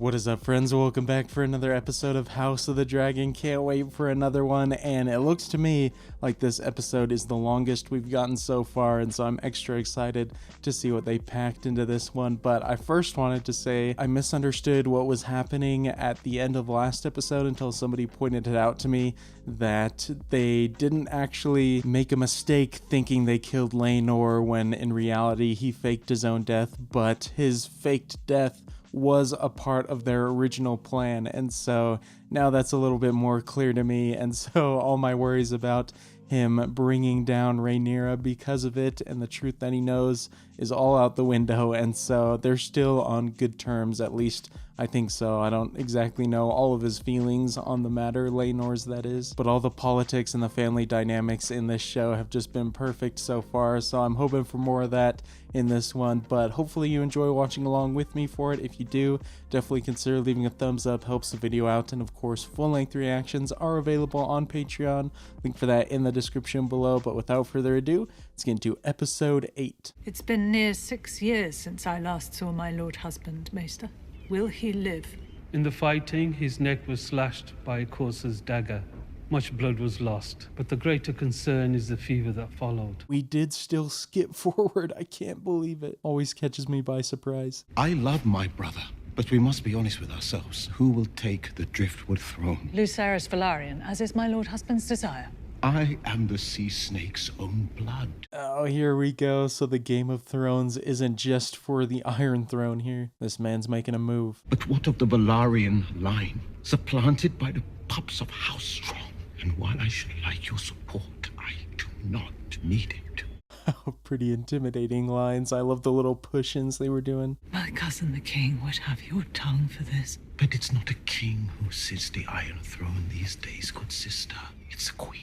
What is up, friends? Welcome back for another episode of House of the Dragon. Can't wait for another one, and it looks to me like this episode is the longest we've gotten so far, and so I'm extra excited to see what they packed into this one. But I first wanted to say I misunderstood what was happening at the end of the last episode until somebody pointed it out to me, that they didn't actually make a mistake thinking they killed Laenor when in reality he faked his own death, but his faked death was a part of their original plan. And so now that's a little bit more clear to me, and so all my worries about him bringing down Rhaenyra because of it and the truth that he knows is all out the window. And so they're still on good terms, at least I think so. I don't exactly know all of his feelings on the matter, Laenor's that is, but all the politics and the family dynamics in this show have just been perfect so far, so I'm hoping for more of that in this one. But hopefully you enjoy watching along with me for it. If you do, definitely consider leaving a thumbs up, helps the video out, and of course full-length reactions are available on Patreon, link for that in the description below. But without further ado, let's get into episode 8. It's been near 6 years since I last saw my lord husband, Maester. Will he live? In the fighting, his neck was slashed by a courser's dagger. Much blood was lost, but the greater concern is the fever that followed. We did still skip forward. I can't believe it. Always catches me by surprise. I love my brother, but we must be honest with ourselves. Who will take the Driftwood throne? Lucerys Velaryon, as is my lord husband's desire. I am the sea snake's own blood. Oh, here we go. So the Game of Thrones isn't just for the Iron Throne here. This man's making a move. But what of the Velaryon line, supplanted by the pups of House Strong? And while I should like your support, I do not need it. Oh, pretty intimidating lines. I love the little push-ins they were doing. My cousin the king would have your tongue for this. But it's not a king who sits the Iron Throne these days, good sister. It's a queen.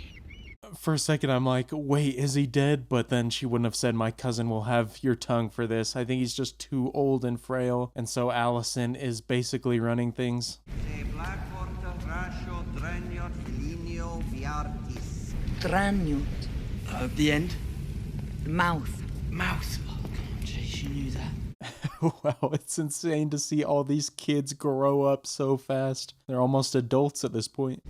For a second, I'm like, wait, is he dead? But then she wouldn't have said, my cousin will have your tongue for this. I think he's just too old and frail. And so Alicent is basically running things. Draniot. The end? The mouth. Mouth. Oh, jeez, you knew that. Wow, it's insane to see all these kids grow up so fast. They're almost adults at this point.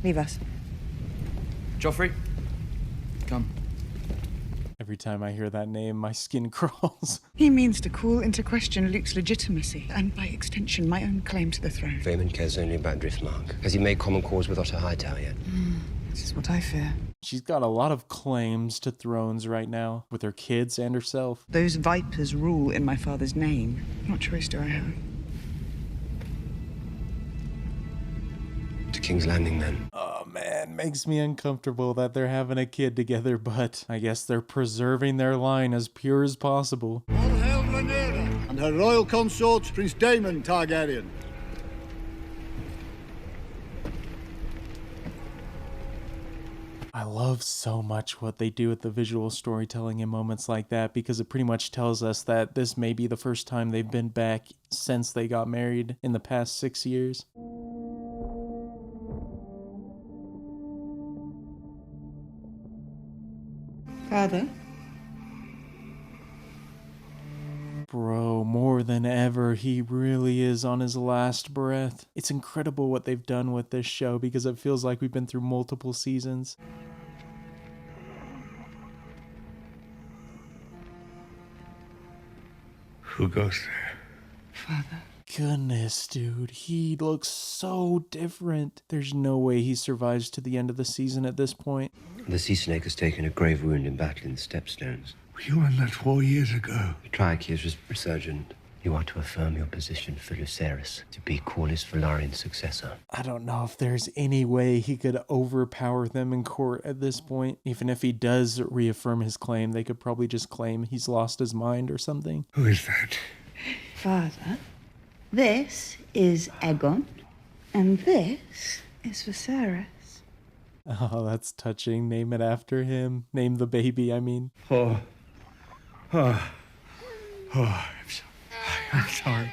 Leave us. Joffrey, come. Every time I hear that name, my skin crawls. He means to call into question Luke's legitimacy, and by extension, my own claim to the throne. Vaemond cares only about Driftmark. Has he made common cause with Otto Hightower yet? This is what I fear. She's got a lot of claims to thrones right now, with her kids and herself. Those vipers rule in my father's name. What choice do I have? To King's Landing, then. Oh man, makes me uncomfortable that they're having a kid together, but I guess they're preserving their line as pure as possible. All hail Rhaenyra and her royal consort, Prince Daemon Targaryen. I love so much what they do with the visual storytelling in moments like that, because it pretty much tells us that this may be the first time they've been back since they got married in the past 6 years. Father? Bro, more than ever, he really is on his last breath. It's incredible what they've done with this show, because it feels like we've been through multiple seasons. Who goes there? Father? Goodness, dude, he looks so different. There's no way he survives to the end of the season at this point. The sea snake has taken a grave wound in battle in the Stepstones. You won that 4 years ago. The Triarchy is resurgent. You are to affirm your position for Lucerys to be Corlys Velaryon's successor. I don't know if there's any way he could overpower them in court at this point. Even if he does reaffirm his claim, they could probably just claim he's lost his mind or something. Who is that? Father? This is Aegon, and this is Viserys. Oh, that's touching. Name it after him. Name the baby, I mean. I'm sorry.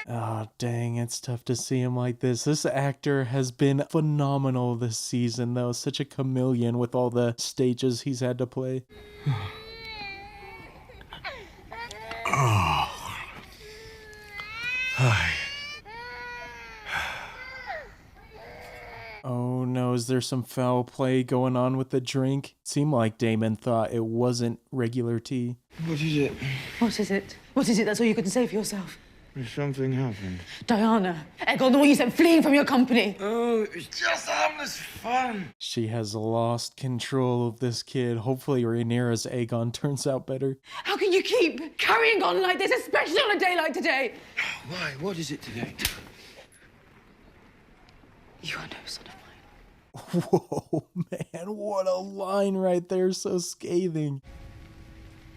Oh, dang, it's tough to see him like this. This actor has been phenomenal this season, though. Such a chameleon with all the stages he's had to play. Oh no, is there some foul play going on with the drink? It seemed like Damon thought it wasn't regular tea. What is it? What is it? What is it? That's all you can say for yourself. Something happened. Diana. Egon, the one you sent fleeing from your company. Oh, it's just harmless fun. She has lost control of this kid. Hopefully Rhaenyra's Aegon turns out better. How can you keep carrying on like this, especially on a day like today? Why? What is it today? You are no son of mine. Whoa, man, what a line right there, so scathing.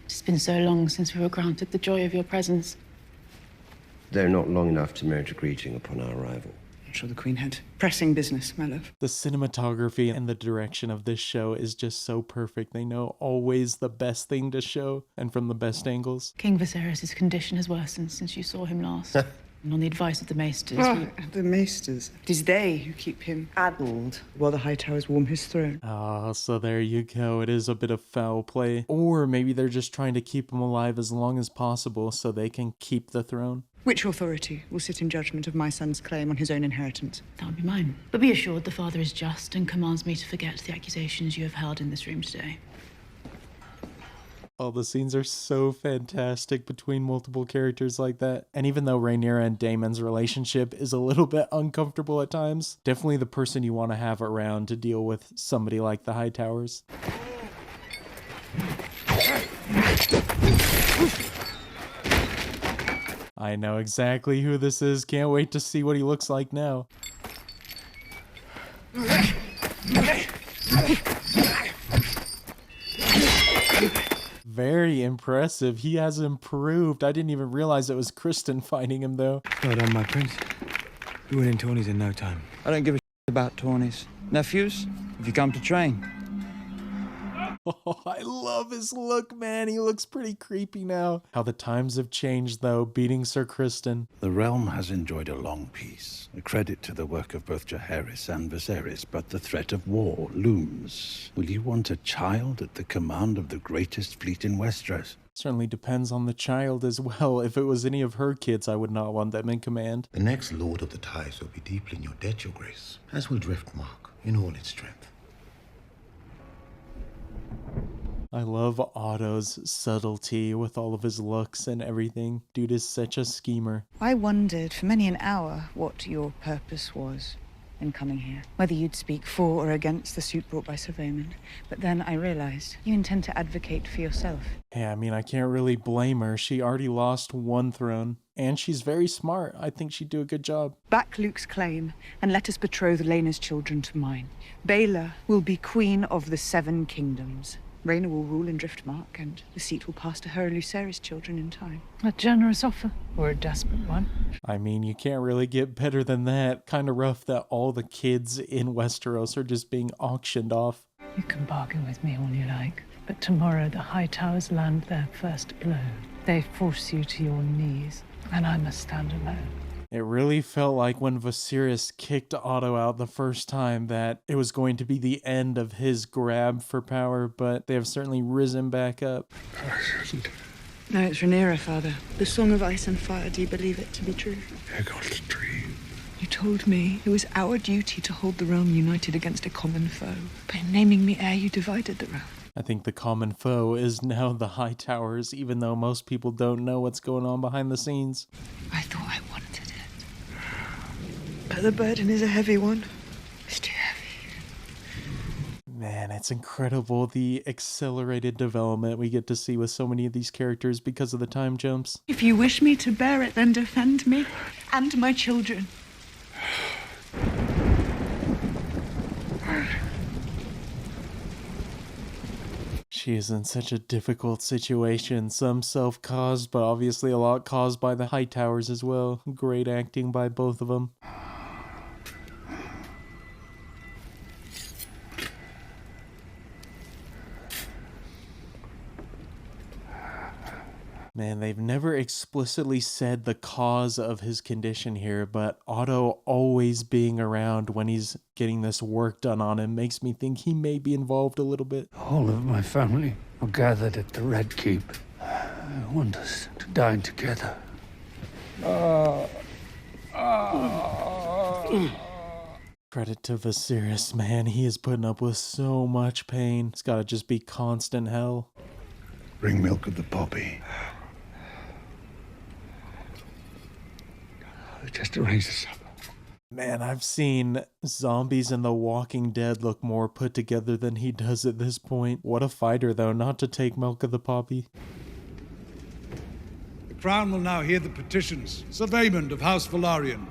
It's been so long since we were granted the joy of your presence. They're not long enough to merit a greeting upon our arrival. I'm sure the Queen had pressing business, my love. The cinematography and the direction of this show is just so perfect. They know always the best thing to show and from the best angles. King Viserys' condition has worsened since you saw him last. And on the advice of the Maesters, The Maesters. It is they who keep him addled while the Hightowers warm his throne. Ah, so there you go. It is a bit of foul play. Or maybe they're just trying to keep him alive as long as possible so they can keep the throne. Which authority will sit in judgment of my son's claim on his own inheritance? that would be mine. But be assured the Father is just and commands me to forget the accusations you have held in this room today. All the scenes are so fantastic between multiple characters like that. And even though Rhaenyra and Daemon's relationship is a little bit uncomfortable at times, definitely the person you want to have around to deal with somebody like the Hightowers. I know exactly who this is. Can't wait to see what he looks like now. Very impressive. He has improved. I didn't even realize it was Kristen fighting him, though. Well done, my prince. You win in Tawny's in no time. I don't give a about Tawny's. Nephews, have you come to train? Oh, I love his look, man. He looks pretty creepy now. How the times have changed, though, beating Sir Kristen. The realm has enjoyed a long peace, a credit to the work of both Jaehaerys and Viserys, but the threat of war looms. Will you want a child at the command of the greatest fleet in Westeros? Certainly depends on the child as well. If it was any of her kids, I would not want them in command. The next Lord of the Tides will be deeply in your debt, Your Grace, as will Driftmark in all its strength. I love Otto's subtlety with all of his looks and everything. Dude is such a schemer. I wondered for many an hour what your purpose was in coming here. Whether you'd speak for or against the suit brought by Sir Vaemond. But then I realized you intend to advocate for yourself. Yeah, I mean, I can't really blame her. She already lost one throne. And she's very smart. I think she'd do a good job. Back Luke's claim, and let us betroth Laena's children to mine. Baela will be queen of the Seven Kingdoms. Rhaena will rule in Driftmark, and the seat will pass to her and Lucerys' children in time. A generous offer, or a desperate one? I mean, you can't really get better than that. Kind of rough that all the kids in Westeros are just being auctioned off. You can bargain with me all you like, but tomorrow the Hightowers land their first blow. They force you to your knees, and I must stand alone. It really felt like when Viserys kicked Otto out the first time that it was going to be the end of his grab for power, but they have certainly risen back up. No, it's Rhaenyra, Father. The Song of Ice and Fire, do you believe it to be true? Aegon's dream. You told me it was our duty to hold the realm united against a common foe. By naming me heir, you divided the realm. I think the common foe is now the Hightowers, even though most people don't know what's going on behind the scenes. I thought I wanted it. But the burden is a heavy one. It's too heavy. Man, it's incredible the accelerated development we get to see with so many of these characters because of the time jumps. If you wish me to bear it, then defend me and my children. She is in such a difficult situation, some self-caused, but obviously a lot caused by the Hightowers as well. Great acting by both of them. Man, they've never explicitly said the cause of his condition here, but Otto always being around when he's getting this work done on him makes me think he may be involved a little bit. All of my family are gathered at the Red Keep. I want us to dine together. Credit to Viserys, man. He is putting up with so much pain. It's gotta just be constant hell. Bring milk of the poppy. Just to raise us up. Man, I've seen zombies in The Walking Dead look more put together than he does at this point. What a fighter, though, not to take milk of the poppy. The Crown will now hear the petitions. Sir Vaemond of House Velaryon.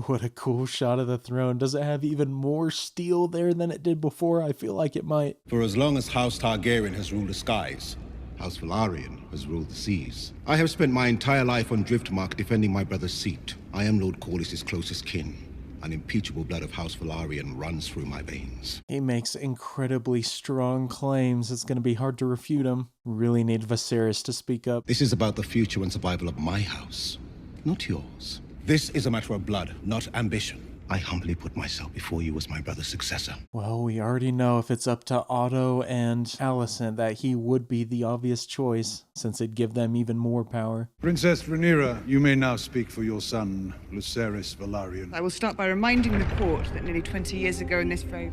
What a cool shot of the throne. Does it have even more steel there than it did before? I feel like it might. For as long as House Targaryen has ruled the skies, House Velaryon has ruled the seas. I have spent my entire life on Driftmark defending my brother's seat. I am Lord Corlys' closest kin. Unimpeachable blood of House Velaryon runs through my veins. He makes incredibly strong claims. It's going to be hard to refute him. Really need Viserys to speak up. This is about the future and survival of my house, not yours. This is a matter of blood, not ambition. I humbly put myself before you as my brother's successor. Well, we already know if it's up to Otto and Alicent that he would be the obvious choice, since it'd give them even more power. Princess Rhaenyra, you may now speak for your son, Lucerys Velaryon. I will start by reminding the court that nearly 20 years ago in this very...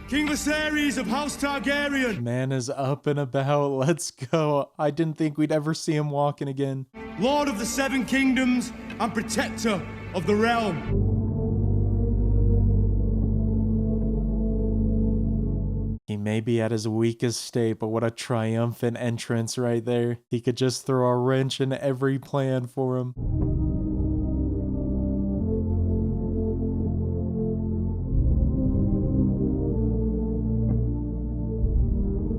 King Viserys of House Targaryen! Man is up and about. Let's go. I didn't think we'd ever see him walking again. Lord of the Seven Kingdoms and protector of the realm. He may be at his weakest state, but what a triumphant entrance right there. He could just throw a wrench in every plan for him.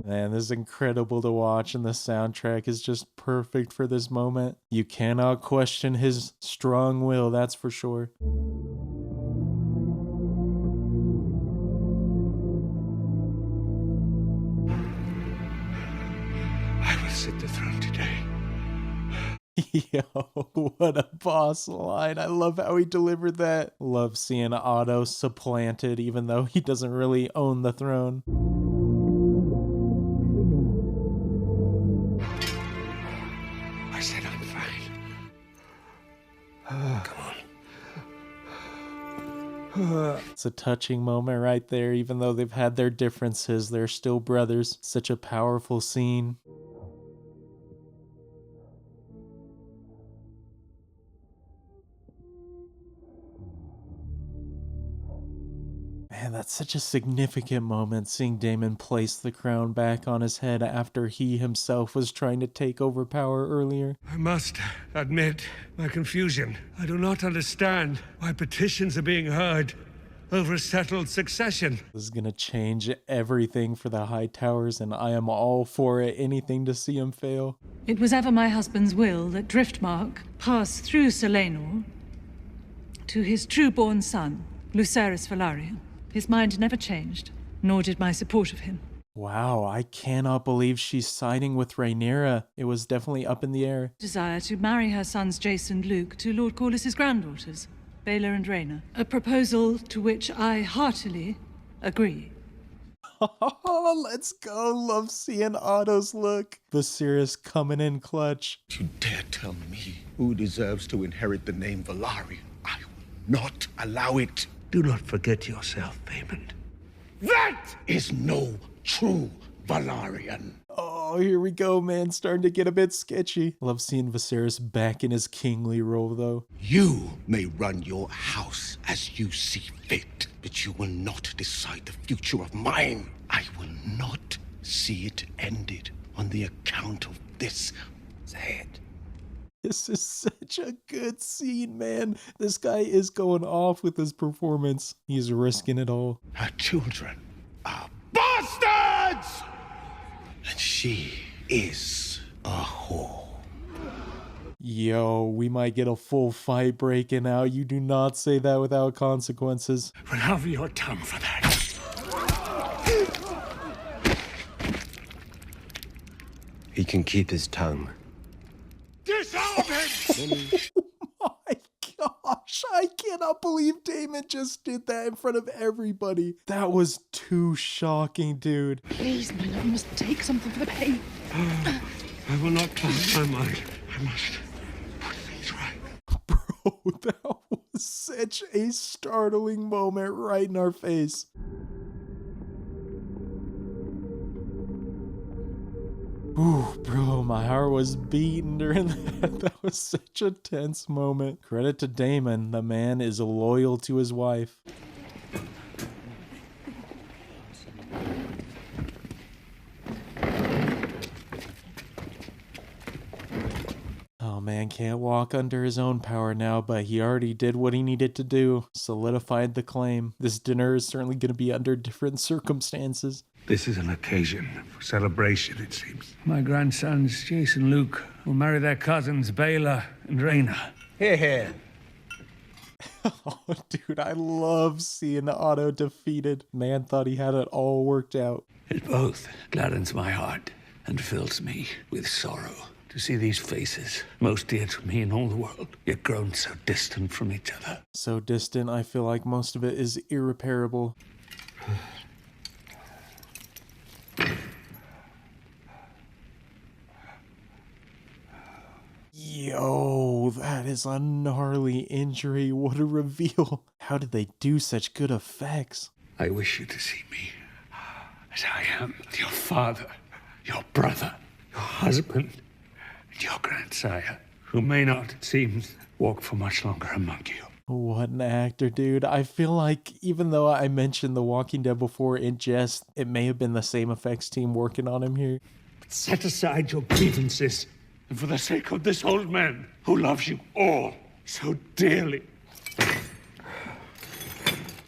Man, this is incredible to watch, and the soundtrack is just perfect for this moment. You cannot question his strong will, that's for sure. I will sit the throne today. Yo, what a boss line. I love how he delivered that. Love seeing Otto supplanted, even though he doesn't really own the throne. I said I'm fine. Come on. It's a touching moment right there. Even though they've had their differences, they're still brothers. Such a powerful scene. Man, that's such a significant moment, seeing Daemon place the crown back on his head after he himself was trying to take over power earlier. I must admit my confusion. I do not understand why petitions are being heard over a settled succession. This is gonna change everything for the High Towers, and I am all for it. Anything to see him fail. It was ever my husband's will that Driftmark pass through Selênor to his true-born son, Lucerys Velaryon. His mind never changed, nor did my support of him. Wow, I cannot believe she's siding with Rhaenyra. It was definitely up in the air. Desire to marry her sons Jace and Luke to Lord Corlys' granddaughters, Baela and Rhaena. A proposal to which I heartily agree. Let's go. Love seeing Otto's look. Viserys coming in clutch. You dare tell me who deserves to inherit the name Velaryon? I will not allow it. Do not forget yourself, Vaemond. That is no true Velaryon. Oh, here we go, man. Starting to get a bit sketchy. Love seeing Viserys back in his kingly role, though. You may run your house as you see fit, but you will not decide the future of mine. I will not see it ended on the account of this. Say it. This is such a good scene, man. This guy is going off with his performance. He's risking it all. Her children are bastards! And she is a whore. Yo, we might get a full fight breaking out. You do not say that without consequences. We'll have your tongue for that. He can keep his tongue. Disarm him! Oh my gosh, I cannot believe Daemon just did that in front of everybody. That was too shocking, dude. Please, my love, you must take something for the pain. I will not close my mind. I must put things right. Bro, that was such a startling moment right in our face. Ooh, bro, my heart was beating during that. That was such a tense moment. Credit to Daemon, the man is loyal to his wife. Oh man, can't walk under his own power now, but he already did what he needed to do. Solidified the claim. This dinner is certainly going to be under different circumstances. This is an occasion for celebration, it seems. My grandsons, Jace and Luke, will marry their cousins, Baela and Rhaena. Here, here. Oh, dude, I love seeing Otto defeated. Man thought he had it all worked out. It both gladdens my heart and fills me with sorrow to see these faces, most dear to me in all the world, yet grown so distant from each other. So distant, I feel like most of it is irreparable. Yo, that is a gnarly injury. What a reveal. How did they do such good effects? I wish you to see me as I am, your father, your brother, your husband, and your grandsire, who may not, it seems, walk for much longer among you. What an actor, dude. I feel like even though I mentioned The Walking Dead before in jest, it may have been the same effects team working on him here. But set aside your grievances, and for the sake of this old man who loves you all so dearly.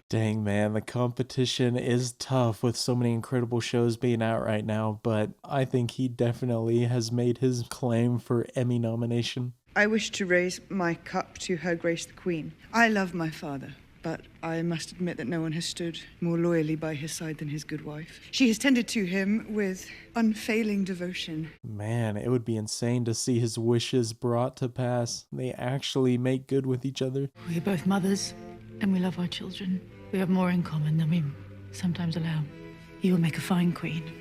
Dang, man, the competition is tough with so many incredible shows being out right now, but I think he definitely has made his claim for Emmy nomination. I wish to raise my cup to Her Grace the Queen. I love my father, but I must admit that no one has stood more loyally by his side than his good wife. She has tended to him with unfailing devotion. Man, it would be insane to see his wishes brought to pass. They actually make good with each other. We are both mothers, and we love our children. We have more in common than we sometimes allow. You will make a fine queen.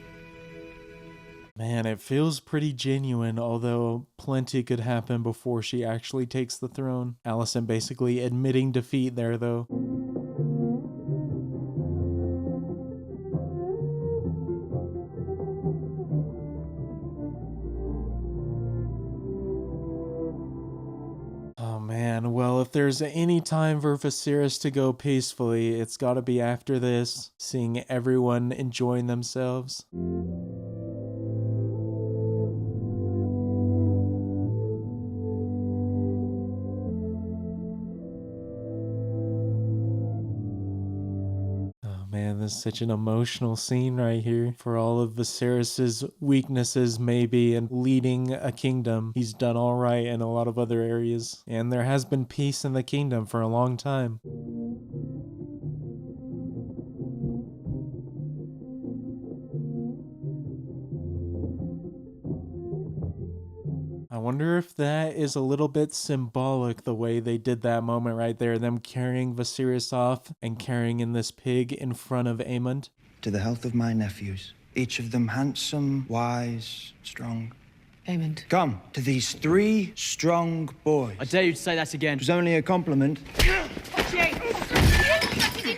Man, it feels pretty genuine, although plenty could happen before she actually takes the throne. Alicent basically admitting defeat there, though. Oh man, well, if there's any time for Viserys to go peacefully, it's gotta be after this, seeing everyone enjoying themselves. Man, this is such an emotional scene right here. For all of Viserys's weaknesses, maybe, in leading a kingdom, he's done all right in a lot of other areas. And there has been peace in the kingdom for a long time. I wonder if that is a little bit symbolic, the way they did that moment right there, them carrying Viserys off and carrying in this pig in front of Aemond. To the health of my nephews, each of them handsome, wise, strong. Aemond. Come to these 3 strong boys. I dare you to say that again. It was only a compliment.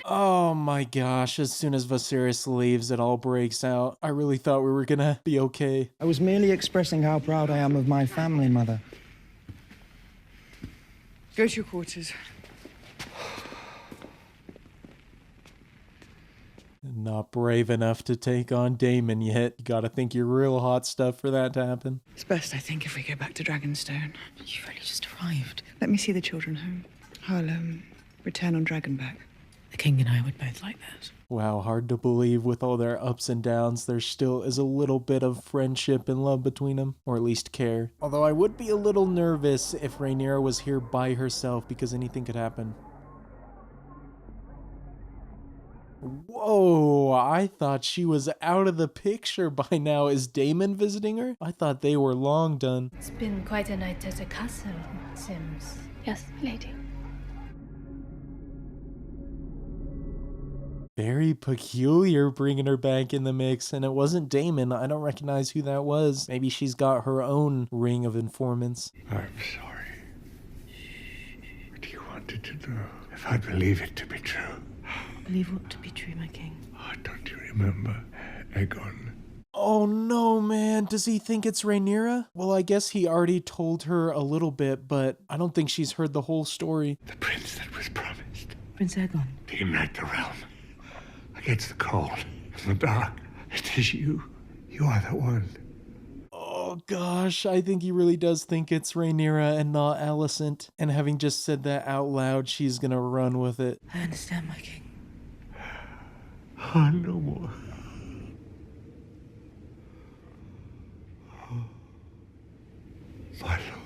Oh my gosh, as soon as Viserys leaves, it all breaks out. I really thought we were gonna be okay. I was merely expressing how proud I am of my family, Mother. Go to your quarters. Not brave enough to take on Daemon yet. You gotta think you're real hot stuff for that to happen. It's best, I think, if we go back to Dragonstone. You've only just arrived. Let me see the children home. I'll, return on Dragonback. The king and I would both like that. Wow, hard to believe with all their ups and downs, there still is a little bit of friendship and love between them, or at least care. Although I would be a little nervous if Rhaenyra was here by herself, because anything could happen. Whoa, I thought she was out of the picture by now. Is Daemon visiting her? I thought they were long done. It's been quite a night at the castle, it seems. Yes, lady. Very peculiar bringing her back in the mix, and it wasn't Damon. I don't recognize who that was. Maybe she's got her own ring of informants. I'm sorry. What you wanted to know, if I believe it to be true. Believe what to be true, my king? Oh, don't you remember Aegon? Oh no, man. Does he think it's Rhaenyra? Well, I guess he already told her a little bit, but I don't think she's heard the whole story. The prince that was promised. Prince Aegon. To unite the realm against the cold and the dark. It is you. You are the one. Oh gosh, I think he really does think it's Rhaenyra and not Alicent. And having just said that out loud, she's gonna run with it. I understand, my king. Oh, no more. My love.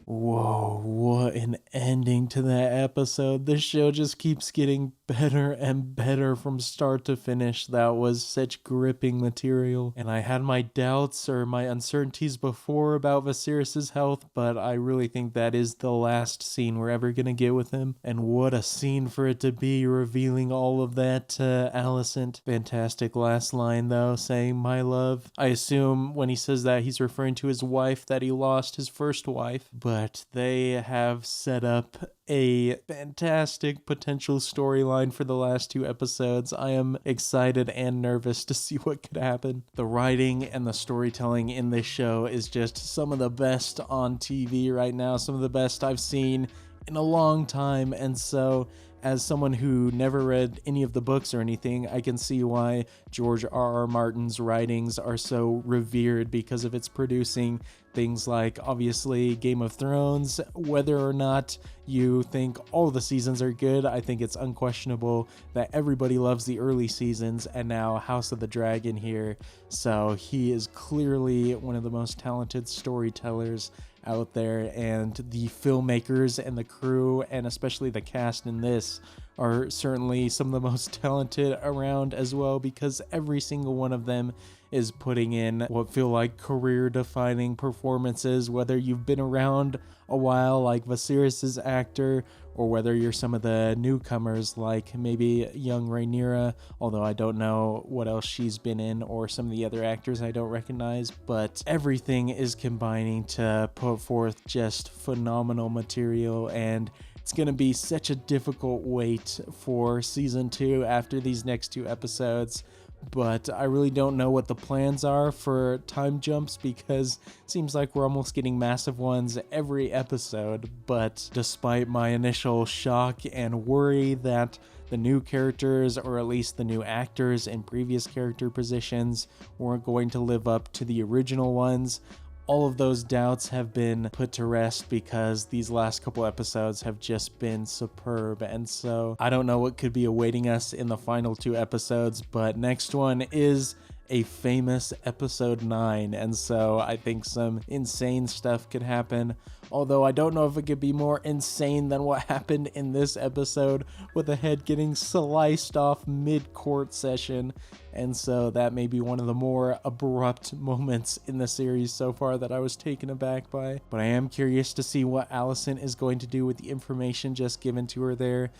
Whoa, what an ending to that episode. This show just keeps getting better and better from start to finish. That was such gripping material. And I had my doubts or my uncertainties before about Viserys' health, but I really think that is the last scene we're ever gonna get with him. And what a scene for it to be, revealing all of that to Alicent. Fantastic last line though, saying my love. I assume when he says that he's referring to his wife that he lost, his first wife, but they have set up a fantastic potential storyline for the last 2 episodes. I am excited and nervous to see what could happen. The writing and the storytelling in this show is just some of the best on TV right now, some of the best I've seen in a long time, and so as someone who never read any of the books or anything, I can see why George R.R. Martin's writings are so revered because of its producing things like, obviously, Game of Thrones. Whether or not you think all the seasons are good, I think it's unquestionable that everybody loves the early seasons, and now House of the Dragon here. So he is clearly one of the most talented storytellers out there, and the filmmakers and the crew, and especially the cast in this, are certainly some of the most talented around as well, because every single one of them is putting in what feel like career-defining performances, whether you've been around a while like Viserys' actor, or whether you're some of the newcomers like maybe young Rhaenyra, although I don't know what else she's been in, or some of the other actors I don't recognize, but everything is combining to put forth just phenomenal material, and it's going to be such a difficult wait for season 2 after these next 2 episodes. But I really don't know what the plans are for time jumps, because it seems like we're almost getting massive ones every episode. But despite my initial shock and worry that the new characters, or at least the new actors in previous character positions, weren't going to live up to the original ones, all of those doubts have been put to rest because these last couple episodes have just been superb. And so I don't know what could be awaiting us in the final 2 episodes, but next one is a famous episode 9, and so I think some insane stuff could happen, although I don't know if it could be more insane than what happened in this episode, with a head getting sliced off mid-court session. And so that may be one of the more abrupt moments in the series so far that I was taken aback by. But I am curious to see what Alicent is going to do with the information just given to her there.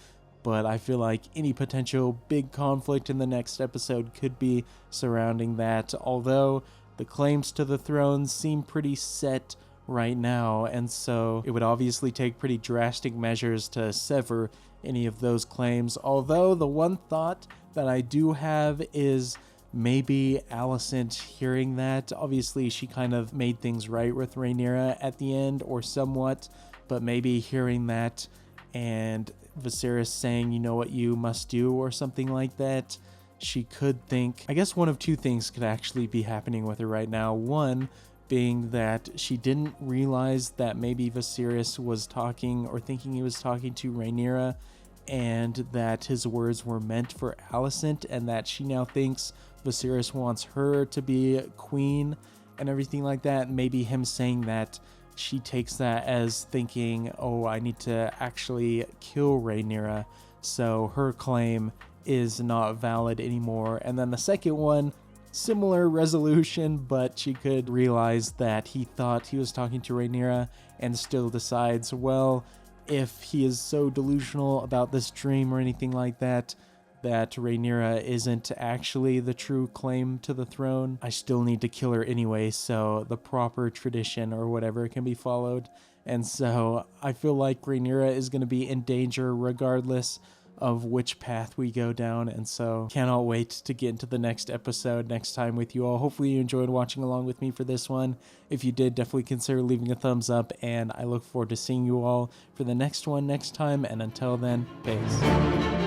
But I feel like any potential big conflict in the next episode could be surrounding that, although the claims to the throne seem pretty set right now, and so it would obviously take pretty drastic measures to sever any of those claims. Although the one thought that I do have is maybe Alicent hearing that. Obviously she kind of made things right with Rhaenyra at the end, or somewhat, but maybe hearing that and Viserys saying, you know what you must do, or something like that, she could think, I guess one of 2 things could actually be happening with her right now. One being that she didn't realize that maybe Viserys was talking, or thinking he was talking to Rhaenyra, and that his words were meant for Alicent, and that she now thinks Viserys wants her to be queen and everything like that. Maybe him saying that, she takes that as thinking, oh, I need to actually kill Rhaenyra, so her claim is not valid anymore. And then the second one, similar resolution, but she could realize that he thought he was talking to Rhaenyra and still decides, well, if he is so delusional about this dream or anything like that, that Rhaenyra isn't actually the true claim to the throne, I still need to kill her anyway, so the proper tradition or whatever can be followed. And so I feel like Rhaenyra is going to be in danger regardless of which path we go down, and so cannot wait to get into the next episode next time with you all. Hopefully you enjoyed watching along with me for this one. If you did, definitely consider leaving a thumbs up, and I look forward to seeing you all for the next one next time, and until then, peace.